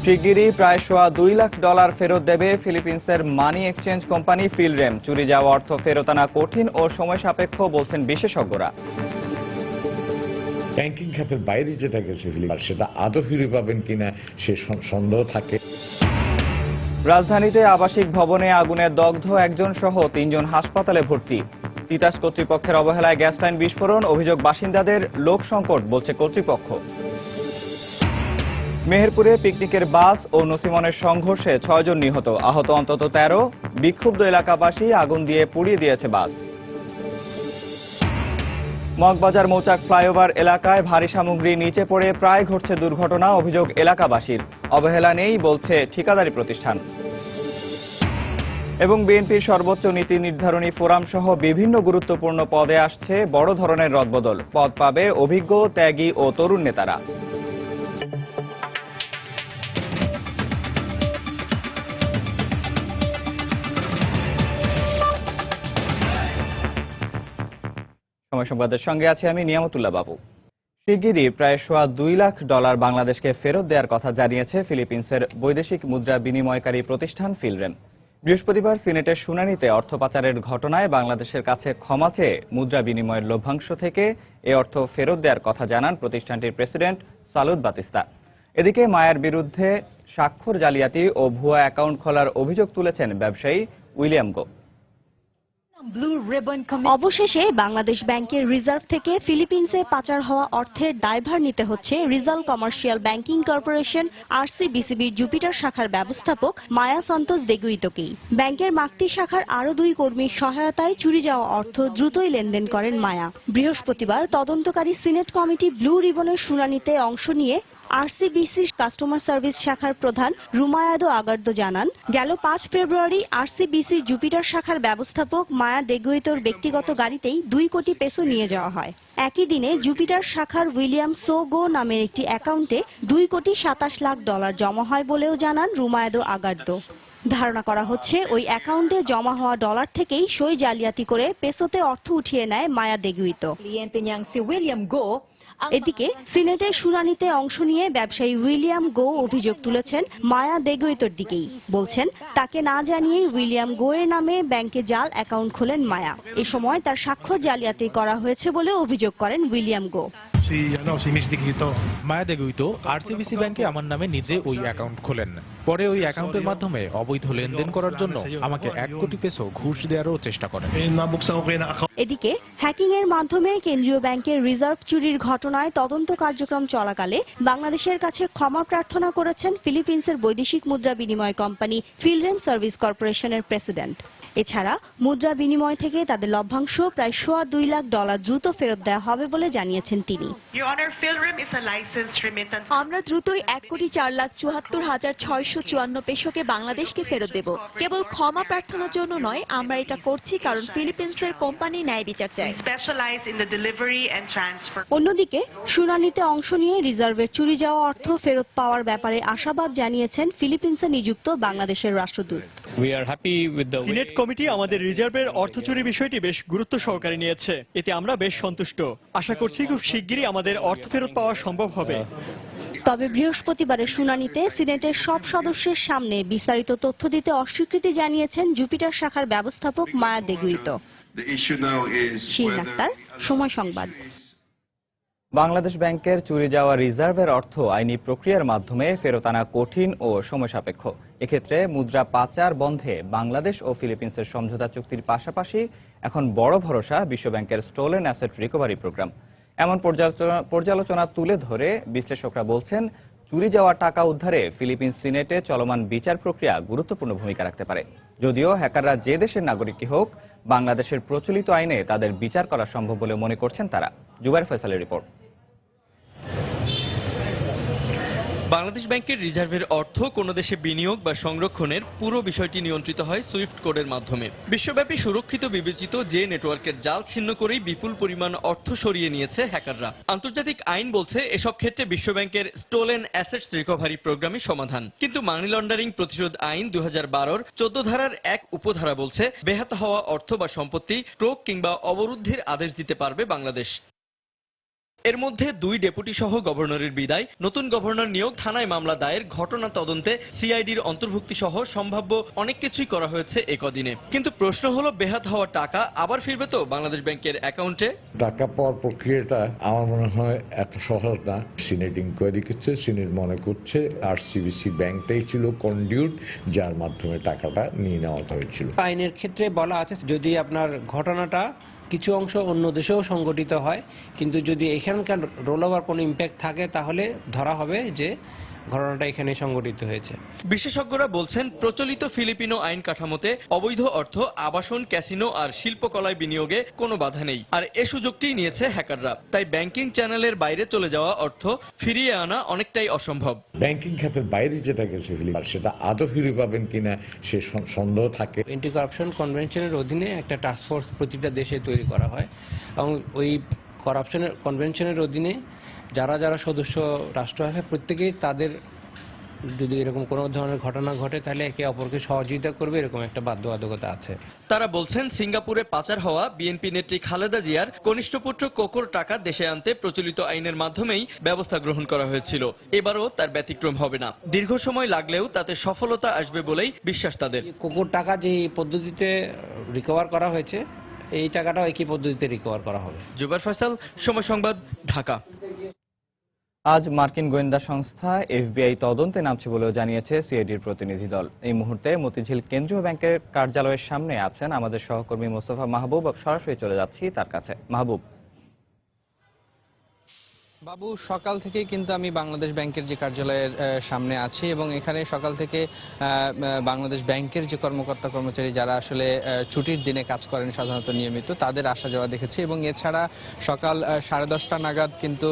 শিগগিরই প্রায় $2.25 লাখ ফেরত দেবে ফিলিপিন্সের মানি এক্সচেঞ্জ কোম্পানি ফিলরেম। চুরি যাওয়া অর্থ ফেরত আনা কঠিন ও সময় সাপেক্ষ বলছেন বিশেষজ্ঞরা। ব্যাংকিং খাতের বাইরে যেটা গেছে ফিলিপাইন, সেটা আদৌ ফিরে পাবেন কিনা সে সন্দেহ থাকে। রাজধানীতে আবাসিক ভবনে আগুনে দগ্ধ একজন সহ 3 জন হাসপাতালে ভর্তি। তিতাস কর্তৃপক্ষের অবহেলায় গ্যাস লাইন বিস্ফোরণ, অভিযোগ বাসিন্দাদের, লোক সংকট বলছে কর্তৃপক্ষ। মেহেরপুরে পিকনিকের বাস ও নসিমনের সংঘর্ষে 6 জন নিহত, আহত অন্তত 13। বিক্ষুব্ধ এলাকাবাসী আগুন দিয়ে পুড়িয়ে দিয়েছে বাস। মগবাজার মৌচাক ফ্লাইওভার এলাকায় ভারী সামগ্রী নিচে পড়ে প্রায় ঘটছে দুর্ঘটনা, অভিযোগ এলাকাবাসীর। অবহেলা নেই বলছে ঠিকাদারি প্রতিষ্ঠান। এবং বিএনপির সর্বোচ্চ নীতি নির্ধারণী ফোরাম সহ বিভিন্ন গুরুত্বপূর্ণ পদে আসছে বড় ধরনের রদবদল। পদ পাবে অভিজ্ঞ, ত্যাগী ও তরুণ নেতারা। সময় সংবাদের সঙ্গে আছি আমি নিয়ামতুল্লাহ বাবু। শিগগিরই প্রায় $2.25 লাখ বাংলাদেশকে ফেরত দেওয়ার কথা জানিয়েছে ফিলিপিন্সের বৈদেশিক মুদ্রা বিনিময়কারী প্রতিষ্ঠান ফিলরেম। বৃহস্পতিবার সিনেটের শুনানিতে অর্থ পাচারের ঘটনায় বাংলাদেশের কাছে ক্ষমা চেয়ে মুদ্রা বিনিময়ের লভ্যাংশ থেকে এ অর্থ ফেরত দেওয়ার কথা জানান প্রতিষ্ঠানটির প্রেসিডেন্ট সালুদ বাতিস্তা। এদিকে মায়ার বিরুদ্ধে স্বাক্ষর জালিয়াতি ও ভুয়া অ্যাকাউন্ট খোলার অভিযোগ তুলেছেন ব্যবসায়ী উইলিয়াম গো। অবশেষে বাংলাদেশ ব্যাংকের রিজার্ভ থেকে ফিলিপিন্সে পাচার হওয়া অর্থের দায়ভার নিতে হচ্ছে রিজাল কমার্শিয়াল ব্যাংকিং কর্পোরেশন আরসিবিসিবির জুপিটার শাখার ব্যবস্থাপক মায়া সন্তোষ দেগুইতোকেই। ব্যাংকের মাকটি শাখার আরও 2 কর্মীর সহায়তায় চুরি যাওয়া অর্থ দ্রুতই লেনদেন করেন মায়া। বৃহস্পতিবার তদন্তকারী সিনেট কমিটি ব্লু রিবনের শুনানিতে অংশ নিয়ে আরসিবিসি কাস্টমার সার্ভিস শাখার প্রধান রুমায়াদো আগার্দো জানান, গেল 5 ফেব্রুয়ারি আরসিবিসি জুপিটার শাখার ব্যবস্থাপক মায়া দেগুইতোর ব্যক্তিগত গাড়িতেই 2 কোটি পেসো নিয়ে যাওয়া হয়। একই দিনে জুপিটার শাখার উইলিয়াম সো গো নামের একটি অ্যাকাউন্টে $2.27 লাখ জমা হয় বলেও জানান রুমায়াদো আগার্দো। ধারণা করা হচ্ছে ওই অ্যাকাউন্টে জমা হওয়া ডলার থেকেই সই জালিয়াতি করে পেসোতে অর্থ উঠিয়ে নেয় মায়া দেগুইতো। এদিকে সিনেটের শুনানিতে অংশ নিয়ে ব্যবসায়ী উইলিয়াম গো অভিযোগ তুলেছেন মায়া দেগুইতোর দিকেই। বলছেন, তাকে না জানিয়েই উইলিয়াম গো এর নামে ব্যাংকে জাল অ্যাকাউন্ট খোলেন মায়া। এ সময় তার স্বাক্ষর জালিয়াতি করা হয়েছে বলে অভিযোগ করেন উইলিয়াম গো। মায়া দেগুইতো আরসিবিসি ব্যাংকে আমার নামে নিজে ওই অ্যাকাউন্ট খোলেন। পরে ওই অ্যাকাউন্টের মাধ্যমে অবৈধ লেনদেন করার জন্য আমাকে 1 কোটি পেসো ঘুষ দেওয়ারও চেষ্টা করেন। এদিকে হ্যাকিং এর মাধ্যমে কেন্দ্রীয় ব্যাংকের রিজার্ভ চুরির ঘটনায় তদন্ত কার্যক্রম চলাকালে বাংলাদেশের কাছে ক্ষমা প্রার্থনা করেছেন ফিলিপিন্সের বৈদেশিক মুদ্রা বিনিময় কোম্পানি ফিলরেম সার্ভিস কর্পোরেশনের প্রেসিডেন্ট। এছাড়া মুদ্রা বিনিময় থেকে তাদের লভ্যাংশ প্রায় $2.25 লাখ দ্রুত ফেরত দেওয়া হবে বলে জানিয়েছেন তিনি। আমরা দ্রুতই 1,04,74,654 পেসোকে বাংলাদেশকে ফেরত দেব। কেবল ক্ষমা প্রার্থনার জন্য নয়, আমরা এটা করছি কারণ ফিলিপিন্সের কোম্পানি ন্যায় বিচার চায়। অন্যদিকে শুনানিতে অংশ নিয়ে রিজার্ভের চুরি যাওয়া অর্থ ফেরত পাওয়ার ব্যাপারে আশাবাদ জানিয়েছেন ফিলিপিন্সে নিযুক্ত বাংলাদেশের রাষ্ট্রদূত। সিনেট কমিটি আমাদের রিজার্ভের অর্থ চুরি বিষয়টি বেশ গুরুত্ব সহকারে নিয়েছে, এতে আমরা বেশ সন্তুষ্ট। আশা করছি খুব শিগগিরই আমাদের অর্থ ফেরত পাওয়া সম্ভব হবে। তবে বৃহস্পতিবারের শুনানিতে সিনেটের সব সদস্যের সামনে বিস্তারিত তথ্য দিতে অস্বীকৃতি জানিয়েছেন জুপিটার শাখার ব্যবস্থাপক মায়া দেগুইতো। শিরিন আক্তার, সময় সংবাদ। বাংলাদেশ ব্যাংকের চুরি যাওয়া রিজার্ভের অর্থ আইনি প্রক্রিয়ার মাধ্যমে ফেরত আনা কঠিন ও সময় সাপেক্ষ। এক্ষেত্রে মুদ্রা পাচার বন্ধে বাংলাদেশ ও ফিলিপিন্সের সমঝোতা চুক্তির পাশাপাশি এখন বড় ভরসা বিশ্বব্যাংকের স্টোলেন অ্যাসেট রিকভারি প্রোগ্রাম। এমন পর্যালোচনা তুলে ধরে বিশ্লেষকরা বলছেন, চুরি যাওয়া টাকা উদ্ধারে ফিলিপিন্স সিনেটে চলমান বিচার প্রক্রিয়া গুরুত্বপূর্ণ ভূমিকা রাখতে পারে। যদিও হ্যাকাররা যে দেশের নাগরিকই হোক, বাংলাদেশের প্রচলিত আইনে তাদের বিচার করা সম্ভব বলে মনে করছেন তারা। জুবাইর ফয়সালের রিপোর্ট। বাংলাদেশ ব্যাংকের রিজার্ভের অর্থ কোনো দেশে বিনিয়োগ বা সংরক্ষণের পুরো বিষয়টি নিয়ন্ত্রিত হয় সুইফট কোডের মাধ্যমে। বিশ্বব্যাপী সুরক্ষিত বিবেচিত যে নেটওয়ার্কের জাল ছিন্ন করেই বিপুল পরিমাণ অর্থ সরিয়ে নিয়েছে হ্যাকাররা। আন্তর্জাতিক আইন বলছে এসব ক্ষেত্রে বিশ্বব্যাংকের স্টোলেন অ্যাসেটস রিকভারি প্রোগ্রামই সমাধান। কিন্তু মানি লন্ডারিং প্রতিরোধ আইন 2012-র 14 ধারার এক উপধারা বলছে, বেহাত হওয়া অর্থ বা সম্পত্তি ক্রোক কিংবা অবরুদ্ধের আদেশ দিতে পারবে বাংলাদেশ। এর মধ্যে 2 ডেপুটি সহ গভর্নরের বিদায়, নতুন গভর্নর নিয়োগ, থানায় মামলা দায়ের, ঘটনা তদন্তে সিআইডির অন্তর্ভুক্তি সহ সম্ভাব্য অনেক কিছুই করা হয়েছে একদিনে। কিন্তু প্রশ্ন হলো, বেহাত হওয়া টাকা আবার ফিরবে তো বাংলাদেশ ব্যাংকের অ্যাকাউন্টে? টাকা পাওয়ার প্রক্রিয়াটা আমার মনে হয় এত সহজ না। সিনেট ইনকোয়ারি করছে, সিনেট মনে করছে আরসিবিসি ব্যাংকটাই ছিল কন্ডিউট যার মাধ্যমে টাকাটা নিয়ে নেওয়া হয়েছিল। আইনের ক্ষেত্রে বলা আছে যদি আপনার ঘটনাটা কিছু অংশ অন্য দেশেও সংঘটিত হয়, কিন্তু যদি এখানকার রোল ওভার কোনো ইম্প্যাক্ট থাকে তাহলে ধরা হবে যে ঘটনাটা এখানে সংঘটিত হয়েছে। বিশেষজ্ঞরা বলছেন, প্রচলিত ফিলিপিনো আইন কাঠামোতে অবৈধ অর্থ আবাসন, ক্যাসিনো আর শিল্পকলায় বিনিয়োগে কোনো বাধা নেই, আর এ সুযোগটি নিয়েছে হ্যাকাররা। তাই ব্যাংকিং চ্যানেলের বাইরে চলে যাওয়া অর্থ ফিরিয়ে আনা অনেকটাই অসম্ভব। ব্যাংকিং খাতের বাইরে যেটা গেছে ফিলিপাইন, সেটা আদৌ ফিরে পাবেন কিনা সে সন্দেহ থাকে। অ্যান্টি কারাপশন কনভেনশনের অধীনে একটা টাস্ক ফোর্স প্রতিটা দেশে তৈরি করা হয় এবং ওই কারাপশনের কনভেনশনের অধীনে যারা যারা সদস্য রাষ্ট্র আছে প্রত্যেকেই তাদের যদি এরকম কোনো ধরনের ঘটনা ঘটে তাহলে একে অপরকে সহযোগিতা করবে, এরকম একটা বাধ্যবাধকতা আছে। তারা বলছেন, সিঙ্গাপুরে পাচার হওয়া বিএনপি নেত্রী খালেদা জিয়ার কনিষ্ঠ পুত্র কোকোর টাকা দেশে আনতে প্রচলিত আইনের মাধ্যমেই ব্যবস্থা গ্রহণ করা হয়েছিল। এবারও তার ব্যতিক্রম হবে না। দীর্ঘ সময় লাগলেও তাতে সফলতা আসবে বলেই বিশ্বাস তাদের। কোকোর টাকা যে পদ্ধতিতে রিকভার করা হয়েছে, এই টাকাটাও একই পদ্ধতিতে রিকভার করা হবে। জুবার ফয়সাল, সময় সংবাদ, ঢাকা। আজ মার্কিন গোয়েন্দা সংস্থা এফবিআই তদন্তে নামছে বলেও জানিয়েছে সিআইডির প্রতিনিধি দল। এই মুহূর্তে মতিঝিল কেন্দ্রীয় ব্যাংকের কার্যালয়ের সামনে আছেন আমাদের সহকর্মী মোস্তফা মাহবুব। সরাসরি চলে যাচ্ছি তার কাছে। মাহবুব। বাবু, সকাল থেকেই কিন্তু আমি বাংলাদেশ ব্যাংকের যে কার্যালয়ের সামনে আছি এবং এখানে সকাল থেকে বাংলাদেশ ব্যাংকের যে কর্মকর্তা কর্মচারী যারা আসলে ছুটির দিনে কাজ করেন সাধারণত নিয়মিত, তাদের আসা যাওয়া দেখেছি। এবং এছাড়া সকাল 10:30 নাগাদ কিন্তু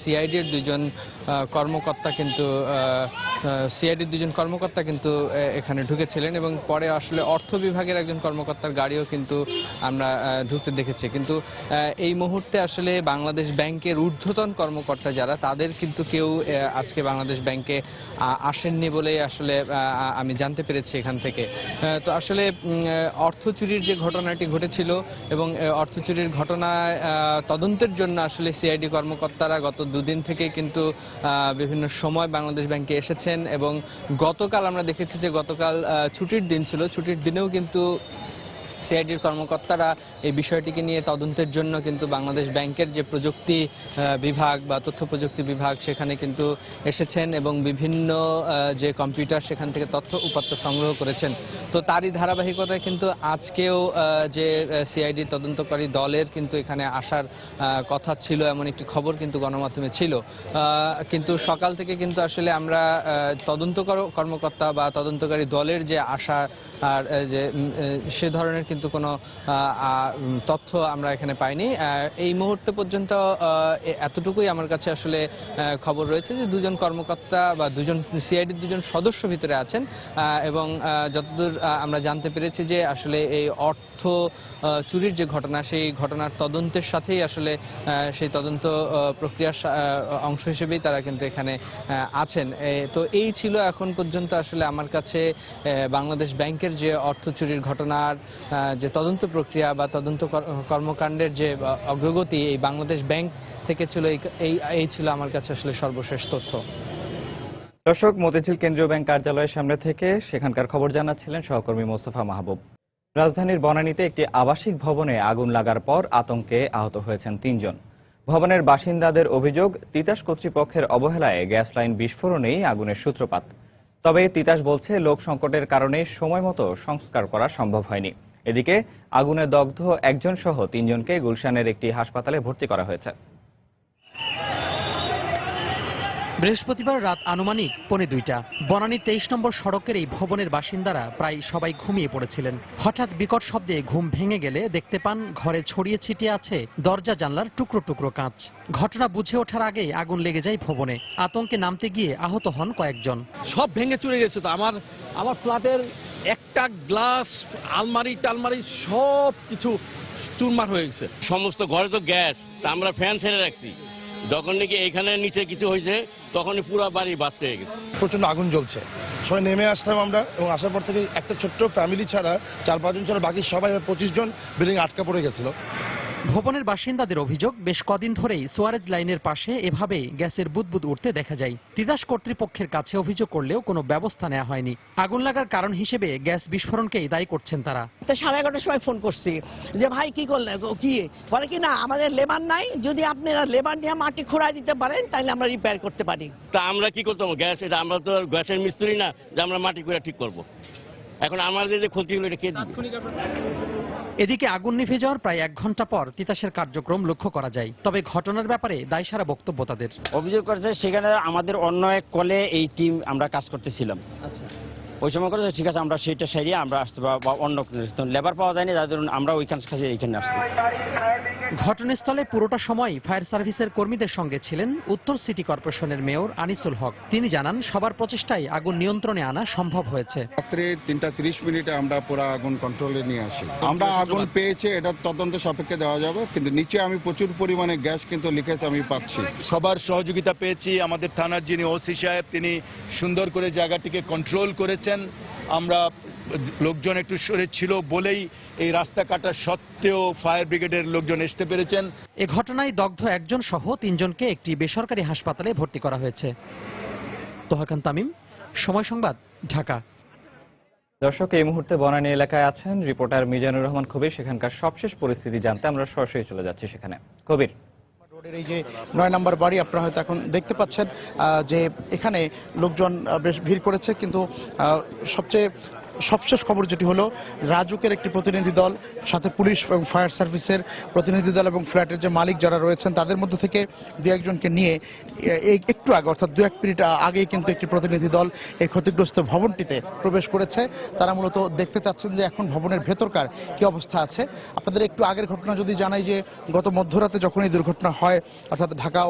সিআইডির দুজন কর্মকর্তা কিন্তু এখানে ঢুকেছিলেন এবং পরে আসলে অর্থ বিভাগের একজন কর্মকর্তার গাড়িও কিন্তু আমরা ঢুকতে দেখেছি। কিন্তু এই মুহূর্তে আসলে বাংলাদেশ ব্যাংকের ঊর্ধ্বতন কর্মকর্তা যারা, তাদের কিন্তু কেউ আজকে বাংলাদেশ ব্যাংকে আসেননি বলে আসলে আমি জানতে পেরেছি এখান থেকে। তো আসলে অর্থ চুরির যে ঘটনাটি ঘটেছিল এবং অর্থ চুরির ঘটনায় তদন্তের জন্য আসলে সিআইডি কর্মকর্তারা গত 2 দিন থেকে কিন্তু বিভিন্ন সময় বাংলাদেশ ব্যাংকে এসেছেন এবং গতকাল আমরা দেখেছি যে গতকাল ছুটির দিন ছিল, ছুটির দিনেও কিন্তু সিআইডির কর্মকর্তারা এই বিষয়টিকে নিয়ে তদন্তের জন্য কিন্তু বাংলাদেশ ব্যাংকের যে প্রযুক্তি বিভাগ বা তথ্য প্রযুক্তি বিভাগ সেখানে কিন্তু এসেছেন এবং বিভিন্ন যে কম্পিউটার সেখান থেকে তথ্য উপাত্ত সংগ্রহ করেছেন। তো তারই ধারাবাহিকতায় কিন্তু আজকেও যে সিআইডি তদন্তকারী দলের কিন্তু এখানে আসার কথা ছিল, এমন একটি খবর কিন্তু গণমাধ্যমে ছিল। কিন্তু সকাল থেকে কিন্তু আসলে আমরা তদন্ত কর্মকর্তা বা তদন্তকারী দলের যে আশা আর যে সে ধরনের কিন্তু কোনো তথ্য আমরা এখানে পাইনি। এই মুহূর্তে পর্যন্ত এতটুকুই আমার কাছে আসলে খবর রয়েছে যে 2 জন কর্মকর্তা বা সিআইডির 2 জন সদস্য ভিতরে আছেন এবং যতদূর আমরা জানতে পেরেছি যে আসলে এই অর্থ চুরির যে ঘটনা, সেই ঘটনার তদন্তের সাথেই আসলে সেই তদন্ত প্রক্রিয়ার অংশ হিসেবেই তারা কিন্তু এখানে আছেন। তো এই ছিল এখন পর্যন্ত আসলে আমার কাছে বাংলাদেশ ব্যাংকের যে অর্থ চুরির ঘটনার যে তদন্ত প্রক্রিয়া বা তদন্ত কর্মকাণ্ডের যে অগ্রগতি এই বাংলাদেশ ব্যাংক থেকে ছিল, এই ছিল আমার কাছে আসলে সর্বশেষ তথ্য। দর্শক, মতিঝিল কেন্দ্রীয় ব্যাংক কার্যালয়ের সামনে থেকে সেখানকার খবর জানাচ্ছিলেন সহকর্মী মোস্তফা মাহবুব। রাজধানীর বনানীতে একটি আবাসিক ভবনে আগুন লাগার পর আতঙ্কে আহত হয়েছেন 3 জন। ভবনের বাসিন্দাদের অভিযোগ, তিতাস কর্তৃপক্ষের অবহেলায় গ্যাস লাইন বিস্ফোরণেই আগুনের সূত্রপাত। তবে তিতাস বলছে লোক সংকটের কারণে সময় মতো সংস্কার করা সম্ভব হয়নি। এদিকে আগুনে দগ্ধ 1 জন সহ 3 জনকে গুলশানের একটি হাসপাতালে ভর্তি করা হয়েছে। বৃহস্পতিবার রাত আনুমানিক 2:45 বনানী 23 নম্বর সড়কের এই ভবনের বাসিন্দারা প্রায় সবাই ঘুমিয়ে পড়েছিলেন। হঠাৎ বিকট শব্দে ঘুম ভেঙে গেলে দেখতে পান ঘরে ছড়িয়ে ছিটিয়ে আছে দরজা জানলার টুকরো টুকরো কাঁচ। ঘটনা বুঝে ওঠার আগেই আগুন লেগে যায় ভবনে। আতঙ্কে নামতে গিয়ে আহত হন কয়েকজন। সব ভেঙে চুরে গেছে। তো আমার ফ্ল্যাটের একটা গ্লাস, আলমারি টালমারি সব কিছু চুরমার হয়ে গেছে। সমস্ত ঘরে তো গ্যাস, তা আমরা ফ্যান ছেড়ে রাখছি। যখন নাকি এখানে নিচে কিছু হয়েছে তখনই পুরো বাড়ি বাস্ট হয়ে গেছে। প্রচন্ড আগুন জ্বলছে। সবাই নেমে আসলাম আমরা এবং আসার পর থেকে একটা ছোট্ট ফ্যামিলি ছাড়া 4-5 জন ছাড়া বাকি সবাই 25 জন বিল্ডিং আটকা পড়ে গেছিল। ভবনের বাসিন্দাদের অভিযোগ, বেশ কদিন ধরেই সোয়ারেজ লাইনের পাশে এভাবে গ্যাসের বুদবুদ উঠতে দেখা যায়। তিতাস কর্তৃপক্ষের কাছে অভিযোগ করলেও কোনো ব্যবস্থা নেওয়া হয়নি। আগুন লাগার কারণ হিসেবে গ্যাস বিস্ফোরণকেই দায়ী করছেন তারা। 11:30 সময় ফোন করছি যে ভাই কি করলে, কি বলে কি না আমাদের লেবার নাই, যদি আপনারা লেবার নিয়ে মাটি খোঁড়াই দিতে পারেন তাহলে আমরা রিপেয়ার করতে পারি। তা আমরা কি করতাম, গ্যাস এটা আমরা তো গ্যাসের মিস্ত্রি না যে আমরা মাটি করে ঠিক করব। এখন আমাদের যে ক্ষতি হলো এটা কে দিবে? এদিকে আগুন নিভে যাওয়ার প্রায় 1 ঘন্টা পর তিতাসের কার্যক্রম লক্ষ্য করা যায়। তবে ঘটনার ব্যাপারে দায়সারা বক্তব্য তাদের। অভিযোগ করেছে সেখানে আমাদের অন্য এক কলে এই টিম আমরা কাজ করতেছিলাম। ওই সময় করেছে ঠিক আছে, আমরা সেইটা সারিয়ে আমরা আসতে বা অন্য লেবার পাওয়া যায়নি, যার জন্য আমরা ওইখানে এইখানে আসছি। ঘটনাস্থলে পুরোটা সময় ফায়ার সার্ভিসের কর্মীদের সঙ্গে ছিলেন উত্তর সিটি কর্পোরেশনের মেয়র আনিসুল হক। তিনি জানান, সবার প্রচেষ্টায় আগুন নিয়ন্ত্রণে আনা সম্ভব হয়েছে। রাত্রে 3:30 আমরা পুরো আগুন কন্ট্রোলে নিয়ে আসি। আমরা আগুন পেয়েছে, এটা তদন্ত সাপেক্ষে দেওয়া যাবে, কিন্তু নিচে আমি প্রচুর পরিমাণে গ্যাস কিন্তু লিকেজ আমি পাচ্ছি। সবার সহযোগিতা পেয়েছি। আমাদের থানার যিনি ওসি সাহেব তিনি সুন্দর করে জায়গাটিকে কন্ট্রোল করেছেন। আমরা লোকজন একটু সরে ছিল বলেই এই রাস্তা কাটা সত্ত্বেও ফায়ার ব্রিগেডের লোকজন আসতে পেরেছেন। এ ঘটনায় দগ্ধ একজন সহ 3 জনকে একটি বেসরকারি হাসপাতালে ভর্তি করা হয়েছে। তোহা খান তামিম, সময় সংবাদ, ঢাকা। দর্শক, এই মুহূর্তে বনানী এলাকায় আছেন রিপোর্টার মিজানুর রহমান কবির। সেখানকার সবশেষ পরিস্থিতি জানতে আমরা সরাসরি চলে যাচ্ছি সেখানে। কবির, রোডের এই যে 9 নম্বর বাড়ি আপনারা হয়তো এখন দেখতে পাচ্ছেন যে এখানে লোকজন বেশ ভিড় করেছে, কিন্তু সবচেয়ে সবশেষ খবর যেটি হলো, রাজুকের একটি প্রতিনিধি দল, সাথে পুলিশ এবং ফায়ার সার্ভিসের প্রতিনিধি দল এবং ফ্ল্যাটের যে মালিক যারা রয়েছেন তাদের মধ্যে থেকে 2-1 জনকে নিয়ে একটু আগে, অর্থাৎ 2-1 মিনিট আগেই কিন্তু একটি প্রতিনিধি দল এই ক্ষতিগ্রস্ত ভবনটিতে প্রবেশ করেছে। তারা মূলত দেখতে চাচ্ছেন যে এখন ভবনের ভেতরকার কি অবস্থা আছে। আপনাদের একটু আগের ঘটনা যদি জানাই, যে গত মধ্যরাতে যখন এই দুর্ঘটনা হয়, অর্থাৎ ঢাকা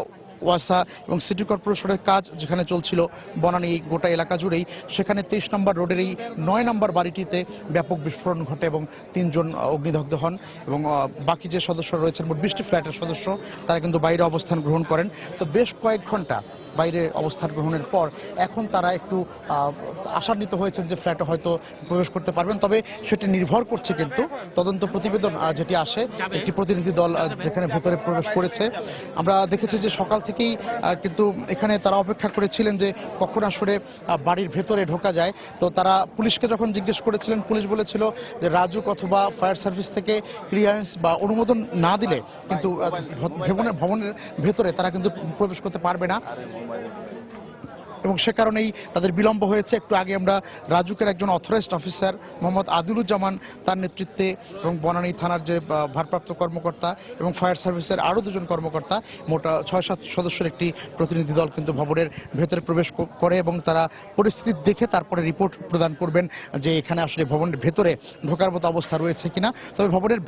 ওয়াসা এবং সিটি কর্পোরেশনের কাজ যেখানে চলছিল বনানী এই গোটা এলাকা জুড়েই, সেখানে 23 নম্বর রোডের এই 9 নম্বর বাড়িটিতে ব্যাপক বিস্ফোরণ ঘটে এবং 3 জন অগ্নিদগ্ধ হন। এবং বাকি যে সদস্য রয়েছেন, মোট 20টি ফ্ল্যাটের সদস্য, তারা কিন্তু বাইরে অবস্থান গ্রহণ করেন। তো বেশ কয়েক ঘন্টা বাইরে অবস্থান গ্রহণের পর এখন তারা একটু আশান্বিত হয়েছেন যে ফ্ল্যাটে হয়তো প্রবেশ করতে পারবেন। তবে সেটি নির্ভর করছে কিন্তু তদন্ত প্রতিবেদন যেটি আসে, একটি প্রতিনিধি দল যেখানে ভেতরে প্রবেশ করেছে। আমরা দেখেছি যে সকাল থেকেই কিন্তু এখানে তারা অপেক্ষা করেছিলেন যে কখন আসলে বাড়ির ভেতরে ঢোকা যায়। তো তারা পুলিশকে যখন জিজ্ঞেস করেছিলেন, পুলিশ বলেছিল যে রাজুক অথবা ফায়ার সার্ভিস থেকে ক্লিয়ারেন্স বা অনুমোদন না দিলে কিন্তু ভবনের ভেতরে তারা কিন্তু প্রবেশ করতে পারবে না, এবং সে কারণেই তাদের বিলম্ব হয়েছে। একটু আগে আমরা রাজুকের একজন অথরাইজড অফিসার মোহাম্মদ আদিলুজ্জামান তার নেতৃত্বে এবং বনানী থানার যে ভারপ্রাপ্ত কর্মকর্তা এবং ফায়ার সার্ভিসের আরও 2 জন কর্মকর্তা, মোট 6-7 সদস্যের একটি প্রতিনিধি দল কিন্তু ভবনের ভেতরে প্রবেশ করে এবং তারা পরিস্থিতি দেখে তারপরে রিপোর্ট প্রদান করবেন যে এখানে আসলে ভবনের ভেতরে ঢোকার মতো অবস্থা রয়েছে কিনা। তবে ভবনের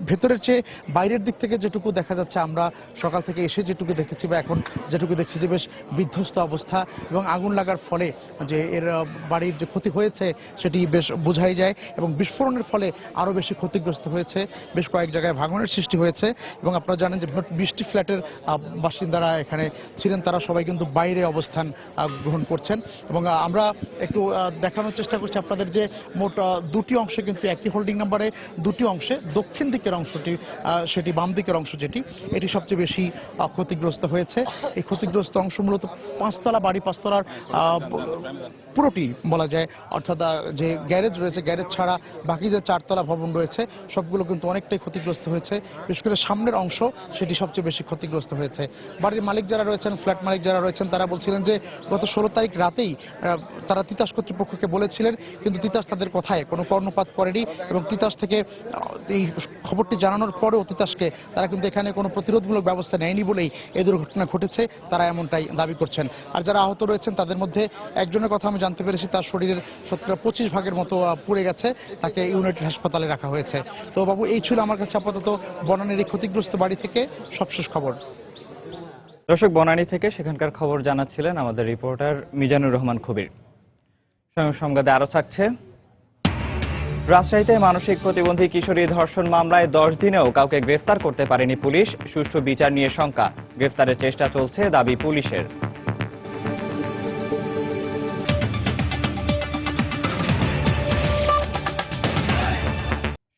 ভেতরের চেয়ে বাইরের দিক থেকে যেটুকু দেখা যাচ্ছে, আমরা সকাল থেকে এসে যেটুকু দেখেছি বা এখন যেটুকু দেখছি, যে বেশ বিধ্বস্ত অবস্থা এবং আগুন লাগার ফলে যে এর বাড়ির যে ক্ষতি হয়েছে সেটি বেশ বোঝাই যায়। এবং বিস্ফোরণের ফলে আরও বেশি ক্ষতিগ্রস্ত হয়েছে, বেশ কয়েক জায়গায় ভাঙনের সৃষ্টি হয়েছে। এবং আপনারা জানেন যে 20টি ফ্ল্যাটের বাসিন্দারা এখানে ছিলেন, তারা সবাই কিন্তু বাইরে অবস্থান গ্রহণ করছেন। এবং আমরা একটু দেখানোর চেষ্টা করছি আপনাদের যে মোট 2টি অংশে কিন্তু একই হোল্ডিং নাম্বারে 2টি অংশে দক্ষিণ দিকের অংশটি, সেটি বাম দিকের অংশ যেটি, এটি সবচেয়ে বেশি ক্ষতিগ্রস্ত হয়েছে। এই ক্ষতিগ্রস্ত অংশ মূলত 5তলা বাড়ি, 5তলার পুরোটি বলা যায়, অর্থাৎ যে গ্যারেজ রয়েছে, গ্যারেজ ছাড়া বাকি যে 4তলা ভবন রয়েছে সবগুলো কিন্তু অনেকটাই ক্ষতিগ্রস্ত হয়েছে। বিশেষ করে সামনের অংশ সেটি সবচেয়ে বেশি ক্ষতিগ্রস্ত হয়েছে। বাড়ির মালিক যারা রয়েছেন, ফ্ল্যাট মালিক যারা রয়েছেন, তারা বলছিলেন যে গত 16 তারিখ রাতেই তারা তিতাস কর্তৃপক্ষকে বলেছিলেন, কিন্তু তিতাস তাদের কথায় কোনো কর্ণপাত করেনি এবং তিতাস থেকে এই খবরটি জানানোর পরেও তিতাসকে তারা কিন্তু এখানে কোনো প্রতিরোধমূলক ব্যবস্থা নেয়নি বলেই এই দুর্ঘটনা ঘটেছে, তারা এমনটাই দাবি করছেন। আর যারা আহত রয়েছেন তাদের মধ্যে একজনের কথা আমি জানতে পেরেছি, তার শরীরের 25 ভাগের মতো পুড়ে গেছে, তাকে ইউনাইটেড হাসপাতালে রাখা হয়েছে। তো বাবু, এই ছিল আমার কাছে আপাতত বনানীর এই ক্ষতিগ্রস্ত বাড়ি থেকে সবশেষ খবর। দর্শক, বনানী থেকে সেখানকার খবর জানাচ্ছিলেন আমাদের রিপোর্টার মিজানুর রহমান কবির। সংবাদে আরো থাকছে, রাজশাহীতে মানসিক প্রতিবন্ধী কিশোরী ধর্ষণ মামলায় 10 দিনেও কাউকে গ্রেফতার করতে পারেনি পুলিশ। সুষ্ঠু বিচার নিয়ে শঙ্কা, গ্রেফতারের চেষ্টা চলছে দাবি পুলিশের।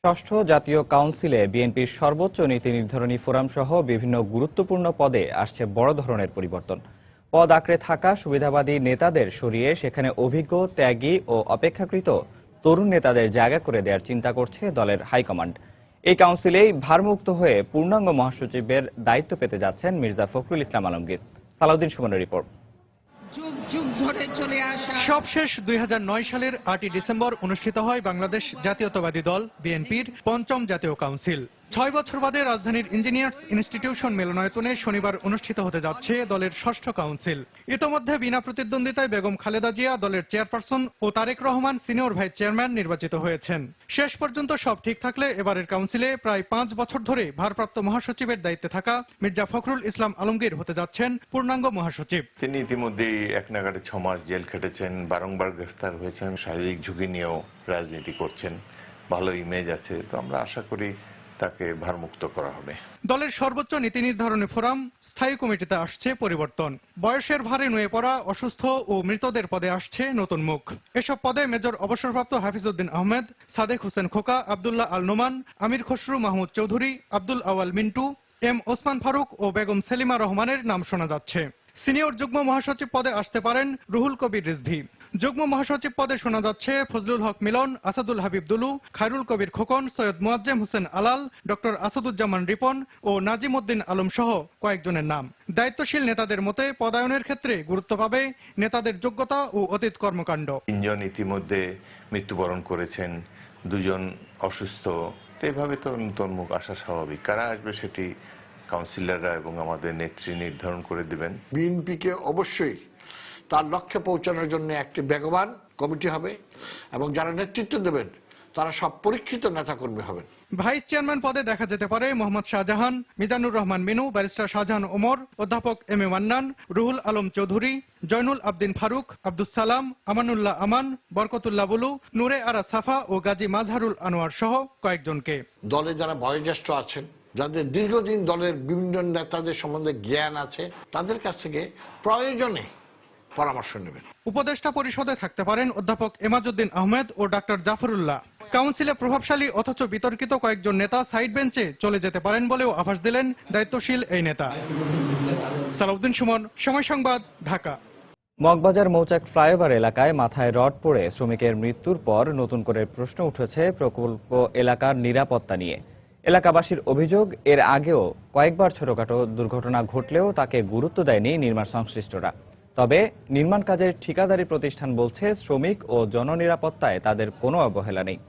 ষষ্ঠ জাতীয় কাউন্সিলে বিএনপির সর্বোচ্চ নীতি নির্ধারণী ফোরাম সহ বিভিন্ন গুরুত্বপূর্ণ পদে আসছে বড় ধরনের পরিবর্তন। পদ আঁকড়ে থাকা সুবিধাবাদী নেতাদের সরিয়ে সেখানে অভিজ্ঞ, ত্যাগী ও অপেক্ষাকৃত তরুণ নেতাদের জায়গা করে দেওয়ার চিন্তা করছে দলের হাইকমান্ড। এই কাউন্সিলেই ভারমুক্ত হয়ে পূর্ণাঙ্গ মহাসচিবের দায়িত্ব পেতে যাচ্ছেন মির্জা ফখরুল ইসলাম আলমগীর। সালাউদ্দিন সুমনের রিপোর্ট। সবশেষ 2009 সালের 8 ডিসেম্বর অনুষ্ঠিত হয় বাংলাদেশ জাতীয়তাবাদী দল বিএনপির পঞ্চম জাতীয় কাউন্সিল। 6 বছর বাদে রাজধানীর ইঞ্জিনিয়ার্স ইনস্টিটিউশন মিলনায়তনে শনিবার অনুষ্ঠিত হতে যাচ্ছে দলের ষষ্ঠ কাউন্সিল। ইতোমধ্যে বিনা প্রতিদ্বন্দ্বিতায় বেগম খালেদা জিয়া দলের চেয়ারপারসন ও Tarique Rahman senior vice chairman নির্বাচিত হয়েছেন। শেষ পর্যন্ত সব ঠিক থাকলে এবারের কাউন্সিলে প্রায় 5 বছর ধরে ভারপ্রাপ্ত মহাসচিবের দায়িত্বে থাকা মির্জা ফখরুল ইসলাম আলমগীর হতে যাচ্ছেন পূর্ণাঙ্গ মহাসচিব। তিনি ইতিমধ্যেই এক নাগাড়ে 6 মাস জেল খেটেছেন, বারংবার গ্রেফতার হয়েছেন, শারীরিক ঝুঁকি নিয়েও রাজনীতি করছেন, ভালো ইমেজ আছে। তো আমরা আশা করি তাকে ভারমুক্ত করা হবে। দলের সর্বোচ্চ নীতি নির্ধারণী ফোরাম স্থায়ী কমিটিতে আসছে পরিবর্তন। বয়সের ভারে নুয়ে পড়া, অসুস্থ ও মৃতদের পদে আসছে নতুন মুখ। এসব পদে মেজর অবসরপ্রাপ্ত হাফিজউদ্দিন আহমেদ, সাদেক হোসেন খোকা, আব্দুল্লাহ আল নোমান, আমির খসরু মাহমুদ চৌধুরী, আব্দুল আওয়াল মিন্টু, এম ওসমান ফারুক ও বেগম সেলিমা রহমানের নাম শোনা যাচ্ছে। সিনিয়র যুগ্ম মহাসচিব পদে আসতে পারেন রুহুল কবির রিজভী। যুগ্ম মহাসচিব পদে শোনা যাচ্ছে ফজলুল হক মিলন, আসাদুল হাবিব দুলু, খায়রুল কবির খোকন, সৈয়দ মুয়াজ্জেম হোসেন আলাল, ডক্টর আসাদুজ্জামান রিপন ও নাজিম উদ্দিন আলম সহ কয়েকজনের নাম। দায়িত্বশীল নেতাদের মতে পদায়নের ক্ষেত্রে গুরুত্ব পাবে নেতাদের যোগ্যতা ও অতীত কর্মকাণ্ড। 3 জন ইতিমধ্যে মৃত্যুবরণ করেছেন, 2 জন অসুস্থ। তো এভাবে তো নতুন মুখ আসা স্বাভাবিক। কারা আসবে সেটি কাউন্সিলররা এবং আমাদের নেত্রী নির্ধারণ করে দিবেন। বিএনপিকে অবশ্যই তার লক্ষ্যে পৌঁছানোর জন্য একটি বেগবান কমিটি হবে এবং যারা নেতৃত্ব দেবেন তারা সব পরীক্ষিত নেতাকর্মী হবেন। ভাইস চেয়ারম্যান পদে দেখা যেতে পারে মোহাম্মদ শাহজাহান, মিজানুর রহমান মিনু, ব্যারিস্টার শাহজাহান ওমর, অধ্যাপক M A Mannan, Ruhul Alam Chowdhury, Zainul Abdin Faruk, Abdus Salam, Amanullah Aman, Barkatullah blue, নূরে আরা সাফা ও গাজী মাজহারুল আনোয়ার সহ কয়েকজনকে। দলে যারা বয়োজ্যেষ্ঠ আছেন, যাদের দীর্ঘদিন দলের বিভিন্ন নেতাদের সম্বন্ধে জ্ঞান আছে, তাদের কাছ থেকে প্রয়োজনে পরামর্শ নেবেন। উপদেষ্টা পরিষদে থাকতে পারেন অধ্যাপক এমাজউদ্দিন আহমেদ ও ডাক্তার জাফরুল্লাহ। কাউন্সিলে প্রভাবশালী অথচ বিতর্কিত কয়েকজন নেতা সাইড বেঞ্চে চলে যেতে পারেন বলেও আভাস দিলেন দায়িত্বশীল এই নেতা। সালাউদ্দিন সুমন, সময় সংবাদ, ঢাকা। মগবাজার মৌচাক ফ্লাইওভার এলাকায় মাথায় রড পড়ে শ্রমিকের মৃত্যুর পর নতুন করে প্রশ্ন উঠেছে প্রকল্প এলাকার নিরাপত্তা নিয়ে। এলাকাবাসীর অভিযোগ, এর আগেও কয়েকবার ছোটখাটো দুর্ঘটনা ঘটলেও তাকে গুরুত্ব দেয়নি নির্মাণ সংশ্লিষ্টরা। তবে নির্মাণ কাজের ঠিকাদারি প্রতিষ্ঠান বলছে শ্রমিক ও জননিরাপত্তায় তাদের কোনো অবহেলা নেই।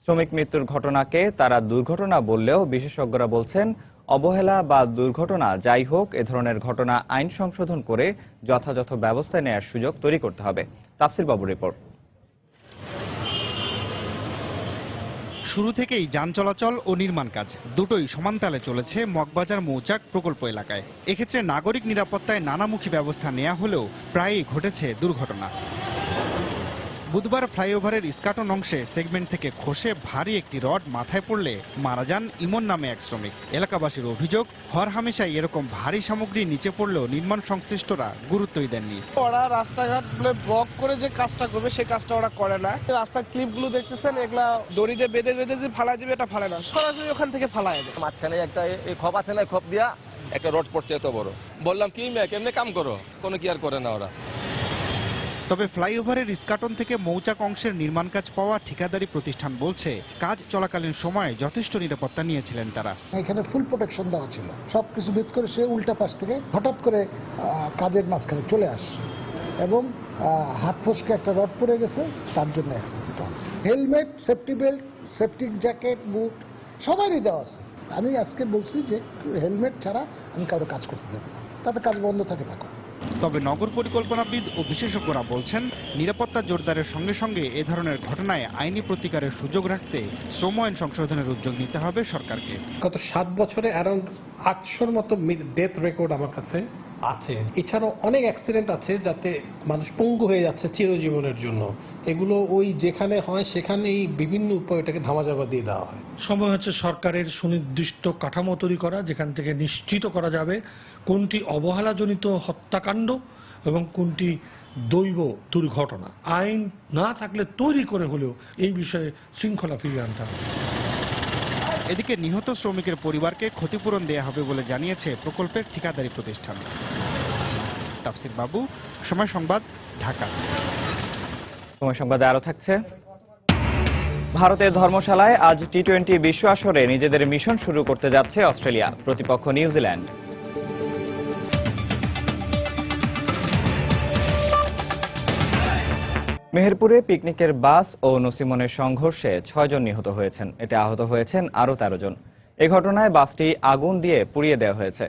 শ্রমিক মৃত্যুর ঘটনাকে তারা দুর্ঘটনা বললেও বিশেষজ্ঞরা বলছেন অবহেলা বা দুর্ঘটনা যাই হোক, এ ধরনের ঘটনা আইন সংশোধন করে যথাযথ ব্যবস্থা নেওয়ার সুযোগ তৈরি করতে হবে। তাফসির বাবুর রিপোর্ট। শুরু থেকেই যান চলাচল ও নির্মাণ কাজ দুটোই সমানতালে চলেছে মগবাজার মৌচাক প্রকল্প এলাকায়। এক্ষেত্রে নাগরিক নিরাপত্তায় নানামুখী ব্যবস্থা নেওয়া হলেও প্রায়ই ঘটেছে দুর্ঘটনা। বুধবার ফ্লাইওভারের ইস্কাটন অংশে সেগমেন্ট থেকে খসে ভারী একটি রড মাথায় পড়লে মারা যান ইমন নামে এক শ্রমিক। এলাকাবাসীর অভিযোগ, হরহামেশাই এরকম ভারী সামগ্রী নিচে পড়লেও নির্মাণ সংশ্লিষ্টরা গুরুত্বই দেননি। ওরা রাস্তাঘাট ব্লক করে যে কাজটা করবে সেই কাজটা ওরা করে না। রাস্তার ক্লিপগুলো দেখতেছেন, এগুলা দড়ি দিয়ে বেঁধে বেঁধে যে ফালা যাবে, এটা ফালে না, সরাসরি ওখান থেকে ফালায় দেয়। মাঝখানে একটা এই খপ আছে না, খপ দিয়া একটা রড পড়ছে এত বড়। বললাম কি কেমনে কাম করো, কোনো কি আর করে না ওরা। তবে ফ্লাইওভারের ইস্কাটন থেকে মৌচাক অংশের নির্মাণ কাজ পাওয়া ঠিকাদারি প্রতিষ্ঠান বলছে কাজ চলাকালীন সময়ে যথেষ্ট নিরাপত্তা নিয়েছিলেন তারা। এখানে ফুল প্রোটেকশন দেওয়া ছিল, সবকিছু ভেদ করে সে উল্টা পাশ থেকে হঠাৎ করে কাজের মাঝখানে চলে আসছে এবং হাত ফসকে একটা রড পড়ে গেছে, তার জন্য অ্যাক্সিডেন্ট হয়েছে। Helmet, safety belt, safety jacket, boot সবারই দেওয়া আছে। আমি আজকে বলছি যে হেলমেট ছাড়া আমি কারো কাজ করতে দেবো না, তাতে কাজ বন্ধ থাকে থাকো। তবে নগর পরিকল্পনাবিদ ও বিশেষজ্ঞরা বলছেন নিরাপত্তা জোরদারের সঙ্গে সঙ্গে এ ধরনের ঘটনায় আইনি প্রতিকারের সুযোগ রাখতে শ্রম আইন সংশোধনের উদ্যোগ নিতে হবে সরকারকে। গত 7 বছরে অ্যারাউন্ড 800-র মতো ডেথ রেকর্ড আমার কাছে আছে। এছাড়াও অনেক অ্যাক্সিডেন্ট আছে যাতে মানুষ পঙ্গু হয়ে যাচ্ছে চিরজীবনের জন্য। এগুলো ওই যেখানে হয় সেখানেই বিভিন্ন উপায়ে এটাকে ধামাচাপা দিয়ে দেওয়া হয়। সময় হচ্ছে সরকারের সুনির্দিষ্ট কাঠামো তৈরি করা, যেখান থেকে নিশ্চিত করা যাবে কোনটি অবহেলাজনিত হত্যাকাণ্ড এবং কোনটি দৈব দুর্ঘটনা। আইন না থাকলে তৈরি করে হলেও এই বিষয়ে শৃঙ্খলা ফিরিয়ে আনতে হবে। এদিকে নিহত শ্রমিকের পরিবারকে ক্ষতিপূরণ দেয়া হবে বলে জানিয়েছে প্রকল্পের ঠিকাদারি প্রতিষ্ঠান। তাফসির বাবু, সময় সংবাদ, ঢাকা। সময় সংবাদে আরো থাকছে, ভারতের ধর্মশালায় আজ টি-20 বিশ্ব আসরে নিজেদের মিশন শুরু করতে যাচ্ছে অস্ট্রেলিয়া, প্রতিপক্ষ নিউজিল্যান্ড। মেহেরপুরে পিকনিকের বাস ও নসিমনের সংঘর্ষে 6 জন নিহত হয়েছেন, এতে আহত হয়েছেন আরও 13 জন। এ ঘটনায় বাসটি আগুন দিয়ে পুড়িয়ে দেওয়া হয়েছে।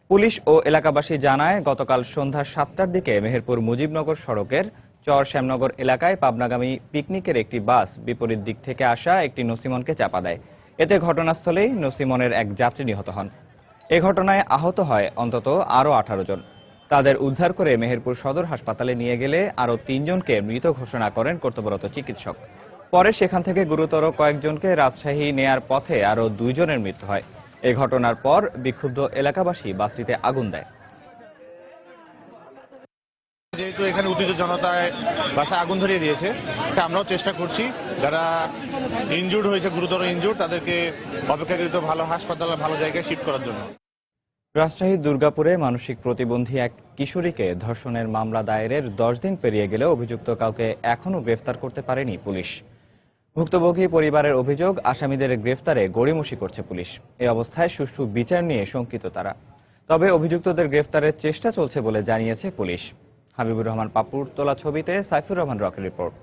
পুলিশ ও এলাকাবাসী জানায়, গতকাল সন্ধ্যা 7টার দিকে মেহেরপুর মুজিবনগর সড়কের চর শ্যামনগর এলাকায় পাবনাগামী পিকনিকের একটি বাস বিপরীত দিক থেকে আসা একটি নসিমনকে চাপা দেয়। এতে ঘটনাস্থলেই নসিমনের এক যাত্রী নিহত হন। এ ঘটনায় আহত হয় অন্তত আরও 18 জন। তাদের উদ্ধার করে মেহেরপুর সদর হাসপাতালে নিয়ে গেলে আরও 3 জনকে মৃত ঘোষণা করেন কর্তব্যরত চিকিৎসক। পরে সেখান থেকে গুরুতর কয়েকজনকে রাজশাহী নেয়ার পথে আরও 2 জনের মৃত্যু হয়। এ ঘটনার পর বিক্ষুব্ধ এলাকাবাসী বাসটিতে আগুন দেয়। যেহেতু এখানে উত্তেজিত জনতায় বাসে আগুন ধরিয়ে দিয়েছে, তা আমরাও চেষ্টা করছি যারা ইনজুর্ড হয়েছে, গুরুতর ইনজুর্ড, তাদেরকে অপেক্ষাকৃত ভালো হাসপাতালে ভালো জায়গায় শিফট করার জন্য। রাজশাহীর দুর্গাপুরে মানসিক প্রতিবন্ধী এক কিশোরীকে ধর্ষণের মামলা দায়েরের 10 দিন পেরিয়ে গেলেও অভিযুক্ত কাউকে এখনও গ্রেফতার করতে পারেনি পুলিশ। ভুক্তভোগী পরিবারের অভিযোগ, আসামিদের গ্রেফতারে গড়িমসি করছে পুলিশ। এই অবস্থায় সুষ্ঠু বিচার নিয়ে শঙ্কিত তারা। তবে অভিযুক্তদের গ্রেফতারের চেষ্টা চলছে বলে জানিয়েছে পুলিশ। হাবিবুর রহমান পাপুর তোলা ছবিতে সাইফুর রহমান রকের রিপোর্ট।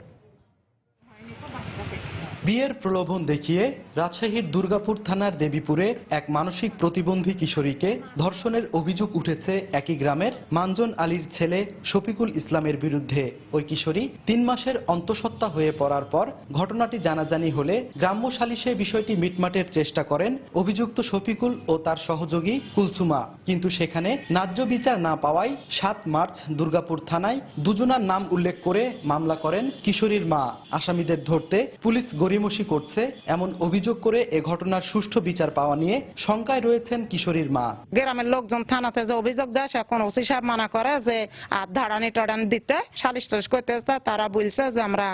বিয়ের প্রলোভন দেখিয়ে রাজশাহীর দুর্গাপুর থানার দেবীপুরে এক মানসিক প্রতিবন্ধী কিশোরীকে ধর্ষণের অভিযোগ উঠেছে একই গ্রামের মানজন আলীর ছেলে শফিকুল ইসলামের বিরুদ্ধে। ওই কিশোরী 3 মাসের অন্তঃসত্ত্বা হয়ে পড়ার পর ঘটনাটি জানাজানি হলে গ্রাম্য সালিশে বিষয়টি মিটমাটের চেষ্টা করেন অভিযুক্ত শফিকুল ও তার সহযোগী কুলসুমা। কিন্তু সেখানে ন্যায্য বিচার না পাওয়ায় 7 মার্চ দুর্গাপুর থানায় 2 জনের নাম উল্লেখ করে মামলা করেন কিশোরীর মা। আসামিদের ধরতে পুলিশ গড়িমসি করছে এমন অভিযোগ করে এ ঘটনার সুষ্ঠু বিচার পাওয়া নিয়ে শঙ্কায় রয়েছেন কিশোরীর মা। গ্রামের লোকজন থানাতে যে অভিযোগ দেয় এখন ওসি সাহেব মানা করে যে আর ধাড়ানি টাড়ানি দিতে, সালিশ টালিশ করতে চায়। তারা বলছে যে আমরা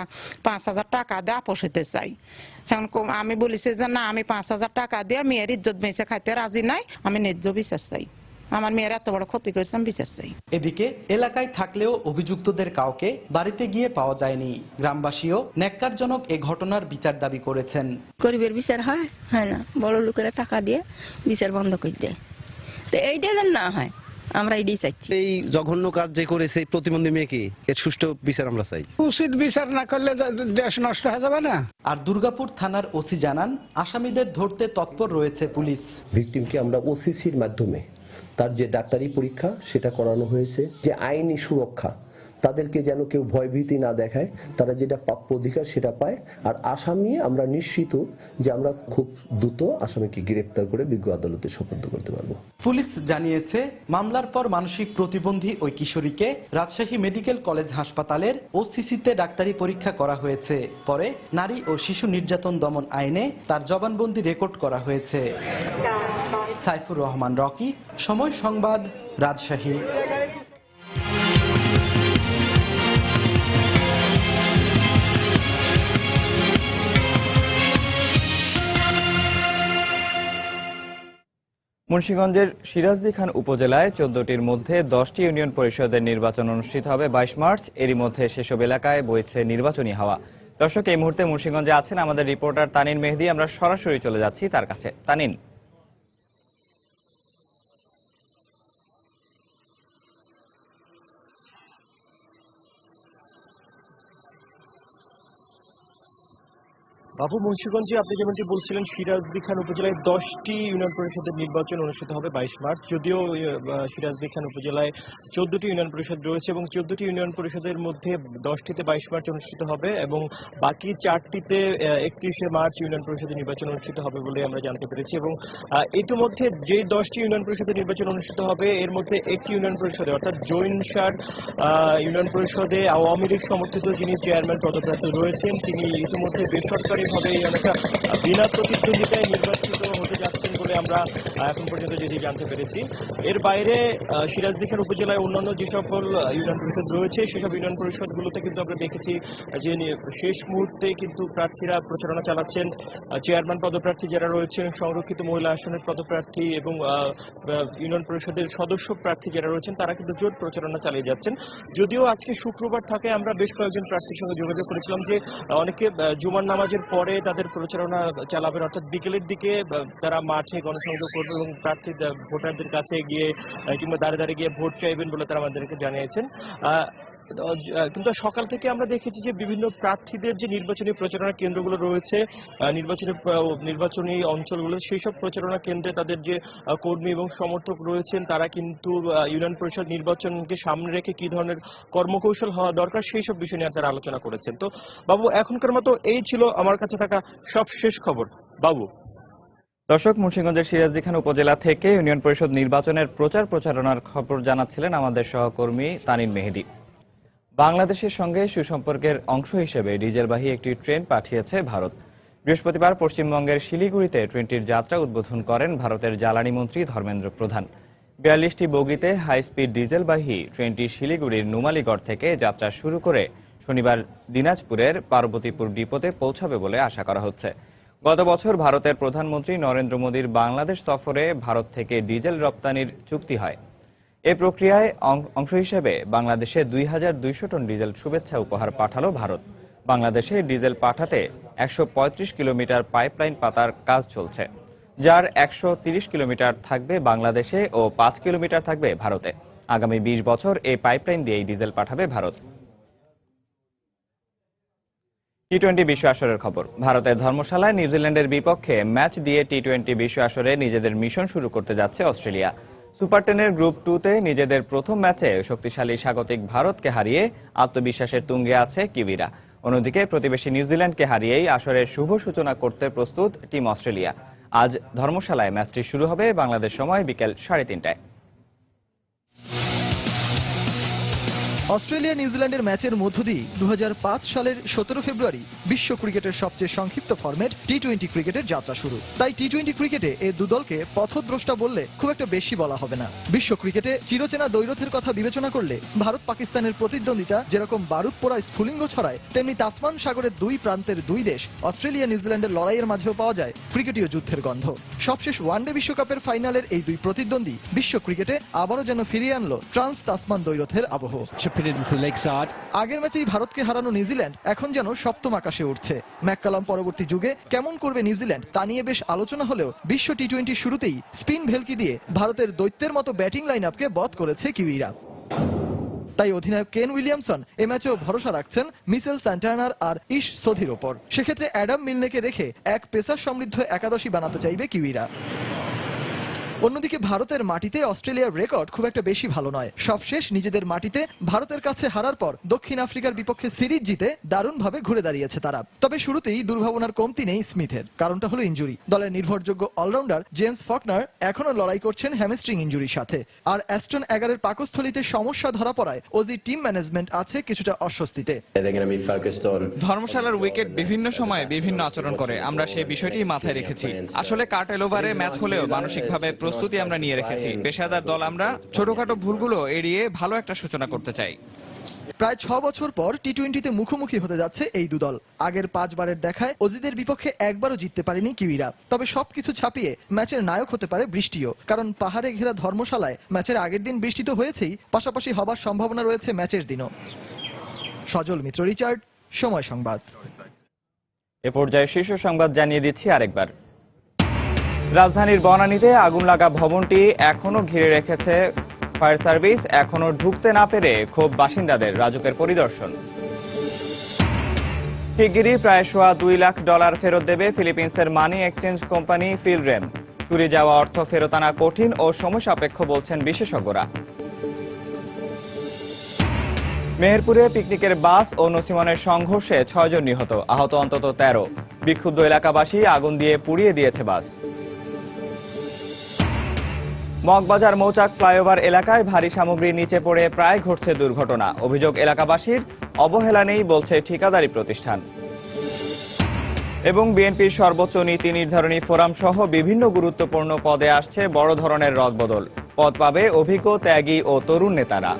5000 টাকা দিয়ে আপোষ হতে চাই। এখন আমি বলেছি যে না, আমি 5000 টাকা দিয়ে মেয়ের ইজ্জত বেঁচে খাইতে রাজি নাই, আমি ন্যায্য বিচার চাই। আমার মেয়ের এত বড় ক্ষতি করেছে, আমি বিচার চাই। এদিকে এলাকায় থাকলেও অভিযুক্তদের কাউকে বাড়িতে গিয়ে পাওয়া যায়নি। গ্রামবাসীও ন্যাক্কারজনক এ ঘটনার বিচার দাবি করেছেন। গরিবের বিচার হয় না, বড় লোকেরা টাকা দিয়ে বিচার বন্ধ করে দেয়। তো এইটা যেন না হয়, আমরা এটাই চাইছি। এই জঘন্য কাজ যে করেছে প্রতিবন্ধী মেয়েকে, এর সুষ্ঠু বিচার আমরা চাই। উচিত বিচার না করলে দেশ নষ্ট হয়ে যাবে না। আর দুর্গাপুর থানার ওসি জানান, আসামিদের ধরতে তৎপর রয়েছে পুলিশ। ভিকটিমকে আমরা ওসিসির মাধ্যমে তার যে ডাক্তারি পরীক্ষা সেটা করানো হয়েছে, যে আইনি সুরক্ষা, তাদেরকে যেন কেউ ভয়ভীতি না দেখায়, তারা যেটা প্রাপ্য অধিকার সেটা পায়। আর আসামি আমরা নিশ্চিত যে আমরা খুব দ্রুত আসামিকে গ্রেফতার করে বিজ্ঞ আদালতে সোপর্দ করতে পারবো। পুলিশ জানিয়েছে, মামলার পর মানসিক প্রতিবন্ধী ওই কিশোরীকে রাজশাহী মেডিকেল কলেজ হাসপাতালের ওসিসিতে ডাক্তারি পরীক্ষা করা হয়েছে। পরে নারী ও শিশু নির্যাতন দমন আইনে তার জবানবন্দি রেকর্ড করা হয়েছে। সাইফুর রহমান রকি, সময় সংবাদ, রাজশাহী। মুন্সিগঞ্জের সিরাজদি খান উপজেলায় 14টির মধ্যে 10টি ইউনিয়ন পরিষদের নির্বাচন অনুষ্ঠিত হবে 22 মার্চ। এরই মধ্যে সেসব এলাকায় বইছে নির্বাচনী হাওয়া। দর্শক, এই মুহূর্তে মুন্সিগঞ্জে আছেন আমাদের রিপোর্টার তানিন মেহেদি। আমরা সরাসরি চলে যাচ্ছি তার কাছে। তানিন, বাবু, মুন্সিগঞ্জে আপনি যেমনটি বলছিলেন, সিরাজদি খান উপজেলায় 10টি ইউনিয়ন পরিষদের নির্বাচন অনুষ্ঠিত হবে 22 মার্চ। যদিও সিরাজদি খান উপজেলায় 14টি ইউনিয়ন পরিষদ রয়েছে এবং 14টি ইউনিয়ন পরিষদের মধ্যে 10টিতে 22 মার্চ অনুষ্ঠিত হবে এবং বাকি 4টিতে 31শে মার্চ ইউনিয়ন পরিষদের নির্বাচন অনুষ্ঠিত হবে বলে আমরা জানতে পেরেছি। এবং ইতিমধ্যে যে 10টি ইউনিয়ন পরিষদের নির্বাচন অনুষ্ঠিত হবে এর মধ্যে একটি ইউনিয়ন পরিষদে অর্থাৎ জৈনসার ইউনিয়ন পরিষদে আওয়ামী লীগ সমর্থিত যিনি চেয়ারম্যান পদপ্রার্থী রয়েছেন, তিনি ইতিমধ্যে বেসরকারি ভাবে অনেকটা বিনা প্রতিদ্বন্দ্বিতায় নির্বাচিত হতে যাচ্ছেন বলে আমরা এখন পর্যন্ত যেটি জানতে পেরেছি। এর বাইরে সিরাজদি খান উপজেলায় অন্যান্য যে সকল ইউনিয়ন পরিষদ রয়েছে সেসব ইউনিয়ন পরিষদগুলোতে কিন্তু আমরা দেখেছি যে শেষ মুহূর্তে কিন্তু প্রার্থীরা প্রচারণা চালাচ্ছেন। চেয়ারম্যান পদপ্রার্থী যারা রয়েছেন, সংরক্ষিত মহিলা আসনের পদপ্রার্থী এবং ইউনিয়ন পরিষদের সদস্য প্রার্থী যারা রয়েছেন তারা কিন্তু জোর প্রচারণা চালিয়ে যাচ্ছেন। যদিও আজকে শুক্রবার থাকে আমরা বেশ কয়েকজন প্রার্থীর সঙ্গে যোগাযোগ করেছিলাম যে অনেকে জুমার নামাজের পরে তাদের প্রচারণা চালাবেন, অর্থাৎ বিকেলের দিকে তারা মাঠে গণসংযোগ করবে এবং প্রার্থী ভোটারদের কাছে গিয়ে কিংবা দাঁড়িয়ে গিয়ে ভোট চাইবেন বলে তারা আমাদেরকে জানিয়েছেন। কিন্তু সকাল থেকে আমরা দেখেছি যে বিভিন্ন প্রার্থীদের যে নির্বাচনী প্রচারণা কেন্দ্রগুলো রয়েছে, নির্বাচনী অঞ্চলগুলো, সেই সব প্রচারণা কেন্দ্রে তাদের যে কর্মী এবং সমর্থক রয়েছেন তারা কিন্তু ইউনিয়ন পরিষদ নির্বাচনকে সামনে রেখে কি ধরনের কর্মকৌশল হওয়া দরকার সেই সব বিষয় নিয়ে তারা আলোচনা করেছেন। তো বাবু, এখনকার মতো এই ছিল আমার কাছে থাকা সব শেষ খবর। বাবু। দর্শক, মুন্সিগঞ্জের সিরাজদি খান উপজেলা থেকে ইউনিয়ন পরিষদ নির্বাচনের প্রচারণার খবর জানাচ্ছিলেন আমাদের সহকর্মী তানিম মেহেদি। বাংলাদেশের সঙ্গে সুসম্পর্কের অংশ হিসেবে ডিজেলবাহী একটি ট্রেন পাঠিয়েছে ভারত। বৃহস্পতিবার পশ্চিমবঙ্গের শিলিগুড়িতে ট্রেনটির যাত্রা উদ্বোধন করেন ভারতের জ্বালানি মন্ত্রী ধর্মেন্দ্র প্রধান। 42টি বগিতে হাই স্পিড ডিজেলবাহী ট্রেনটি শিলিগুড়ির নুমালীগড় থেকে যাত্রা শুরু করে শনিবার দিনাজপুরের পার্বতীপুর ডিপোতে পৌঁছাবে বলে আশা করা হচ্ছে। গত বছর ভারতের প্রধানমন্ত্রী নরেন্দ্র মোদীর বাংলাদেশ সফরে ভারত থেকে ডিজেল রপ্তানির চুক্তি হয়। এই প্রক্রিয়ায় অংশ হিসেবে বাংলাদেশে 2200 টন ডিজেল শুভেচ্ছা উপহার পাঠালো ভারত। বাংলাদেশে ডিজেল পাঠাতে 135 কিলোমিটার পাইপলাইন পাতার কাজ চলছে, যার 130 কিলোমিটার থাকবে বাংলাদেশে ও 5 কিলোমিটার থাকবে ভারতে। আগামী 20 বছর এই পাইপলাইন দিয়েই ডিজেল পাঠাবে ভারত। টি-20 বিশ্ব আসরের খবর। ভারতের ধর্মশালায় নিউজিল্যান্ডের বিপক্ষে ম্যাচ দিয়ে টি-20 বিশ্ব আসরে নিজেদের মিশন শুরু করতে যাচ্ছে অস্ট্রেলিয়া। সুপার 10-এর গ্রুপ 2-তে নিজেদের প্রথম ম্যাচে শক্তিশালী স্বাগতিক ভারতকে হারিয়ে আত্মবিশ্বাসের তুঙ্গে আছে কিউইরা। অন্যদিকে প্রতিবেশী নিউজিল্যান্ডকে হারিয়েই আসরের শুভ সূচনা করতে প্রস্তুত টিম অস্ট্রেলিয়া। আজ ধর্মশালায় ম্যাচটি শুরু হবে বাংলাদেশ সময় বিকেল 3:30টায়। অস্ট্রেলিয়া নিউজিল্যান্ডের ম্যাচের মধ্য দিয়ে 2005 সালের 17 ফেব্রুয়ারি বিশ্ব ক্রিকেটের সবচেয়ে সংক্ষিপ্ত ফরম্যাট টি-20 ক্রিকেটের যাত্রা শুরু। তাই টি-20 ক্রিকেটে এই দুদলকে পথদ্রষ্টা বললে খুব একটা বেশি বলা হবে না। বিশ্ব ক্রিকেটে চিরচেনা দ্বৈরথের কথা বিবেচনা করলে ভারত পাকিস্তানের প্রতিদ্বন্দ্বিতা যেরকম বারুদ পোড়া স্ফুলিঙ্গ ছড়ায়, তেমনি তাসমান সাগরের দুই প্রান্তের দুই দেশ অস্ট্রেলিয়া নিউজিল্যান্ডের লড়াইয়ের মাঝেও পাওয়া যায় ক্রিকেটীয় যুদ্ধের গন্ধ। সবশেষ ওয়ানডে বিশ্বকাপের ফাইনালের এই দুই প্রতিদ্বন্দ্বী বিশ্ব ক্রিকেটে আবারও যেন ফিরিয়ে আনলো ট্রান্স তাসমান দ্বৈরথের আবহ। আগের ম্যাচেই ভারতকে হারানো নিউজিল্যান্ড এখন যেন সপ্তম আকাশে উঠছে। ম্যাককালাম পরবর্তী যুগে কেমন করবে নিউজিল্যান্ড তা নিয়ে বেশ আলোচনা হলেও বিশ্ব টি-20 শুরুতেই স্পিন ভেলকি দিয়ে ভারতের দৈত্যের মতো ব্যাটিং লাইন আপকে বধ করেছে কিউইরা। তাই অধিনায়ক কেন উইলিয়ামসন এ ম্যাচেও ভরসা রাখছেন মিচেল স্যান্টানার আর ইশ সোধির ওপর। সেক্ষেত্রে অ্যাডাম মিলনেকে রেখে এক পেসার সমৃদ্ধ একাদশী বানাতে চাইবে কিউইরা। অন্যদিকে ভারতের মাটিতে অস্ট্রেলিয়ার রেকর্ড খুব একটা বেশি ভালো নয়। সবশেষ নিজেদের মাটিতে ভারতের কাছে হারার পর দক্ষিণ আফ্রিকার বিপক্ষে সিরিজ জিতে দারুণভাবে ঘুরে দাঁড়িয়েছে তারা। তবে শুরুতেই দুর্ভাবনার কমতি নেই স্মিথের, কারণটা হলো ইনজুরি। দলের নির্ভরযোগ্য অলরাউন্ডার জেমস ফকনার এখনও লড়াই করছেন হ্যামস্ট্রিং ইনজুরির সাথে। আর অ্যাস্টন এগারের পাকস্থলীতে সমস্যা ধরা পড়ায় ওজি টিম ম্যানেজমেন্ট আছে কিছুটা অস্বস্তিতে। ধর্মশালার উইকেট বিভিন্ন সময়ে বিভিন্ন আচরণ করে, আমরা সেই বিষয়টি মাথায় রেখেছি। আসলে কাটেল ওভারে ম্যাচ হলেও মানসিকভাবে প্রস্তুতি আমরা নিয়ে রেখেছি। পেশাদার দল আমরা, ছোটখাটো ভুলগুলো এড়িয়ে ভালো একটা সূচনা করতে চাই। প্রায় 6 বছর পর টি-20তে মুখোমুখি হতে যাচ্ছে এই দুদল। আগের 5 বারের দেখায় অজিদের বিপক্ষে একবারও জিততে পারেনি কিউইরা। তবে সবকিছু ছাপিয়ে ম্যাচের নায়ক হতে পারে বৃষ্টিও, কারণ পাহাড়ে ঘেরা ধর্মশালায় ম্যাচের আগের দিন বৃষ্টি তো হয়েছেই, পাশাপাশি হবার সম্ভাবনা রয়েছে ম্যাচের দিনও। সজল মিত্র, রিচার্ড, সময় সংবাদ। এ পর্যায়ে শীর্ষ সংবাদ জানিয়ে দিচ্ছি আরেকবার। রাজধানীর বনানীতে আগুন লাগা ভবনটি এখনো ঘিরে রেখেছে ফায়ার সার্ভিস। এখনো ঢুকতে না পেরে ক্ষোভ বাসিন্দাদের, রাজুকের পরিদর্শন। শিগগিরই প্রায় $2.25 লাখ ফেরত দেবে ফিলিপিন্সের মানি এক্সচেঞ্জ কোম্পানি ফিলরেম। চুরি যাওয়া অর্থ ফেরত আনা কঠিন ও সময় সাপেক্ষ বলছেন বিশেষজ্ঞরা। মেহেরপুরে পিকনিকের বাস ও নসিমনের সংঘর্ষে 6 জন নিহত, আহত অন্তত 13। বিক্ষুব্ধ এলাকাবাসী আগুন দিয়ে পুড়িয়ে দিয়েছে বাস। মগবাজার মৌচাক ফ্লাইওভার এলাকায় ভারী সামগ্রী নিচে পড়ে প্রায় ঘটছে দুর্ঘটনা। অভিযোগ এলাকাবাসীর, অবহেলা নেই বলছে ঠিকাদারি প্রতিষ্ঠান। এবং বিএনপির সর্বোচ্চ নীতি নির্ধারণী ফোরাম সহ বিভিন্ন গুরুত্বপূর্ণ পদে আসছে বড় ধরনের রদবদল। পদ পাবে অভিজ্ঞ, ত্যাগী ও তরুণ নেতারা।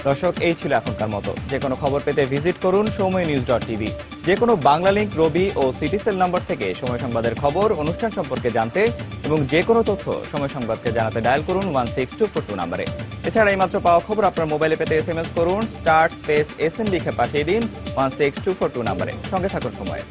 দর্শক, এই ছিল এখনকার মতো। যে কোনো খবর পেতে ভিজিট করুন সময়নিউজ.tv। যে কোনো বাংলা লিংক, রবি ও সিটিসেল নম্বর থেকে সময় সংবাদের খবর, অনুষ্ঠান সম্পর্কে জানতে এবং যে কোনো তথ্য সময় সংবাদকে জানাতে ডায়াল করুন 16242 নম্বরে। এছাড়া এইমাত্র পাওয়া খবর আপনার মোবাইলে পেতে SMS করুন *SN লিখে পাঠিয়ে দিন 16242 নম্বরে। সঙ্গে থাকুন সময়।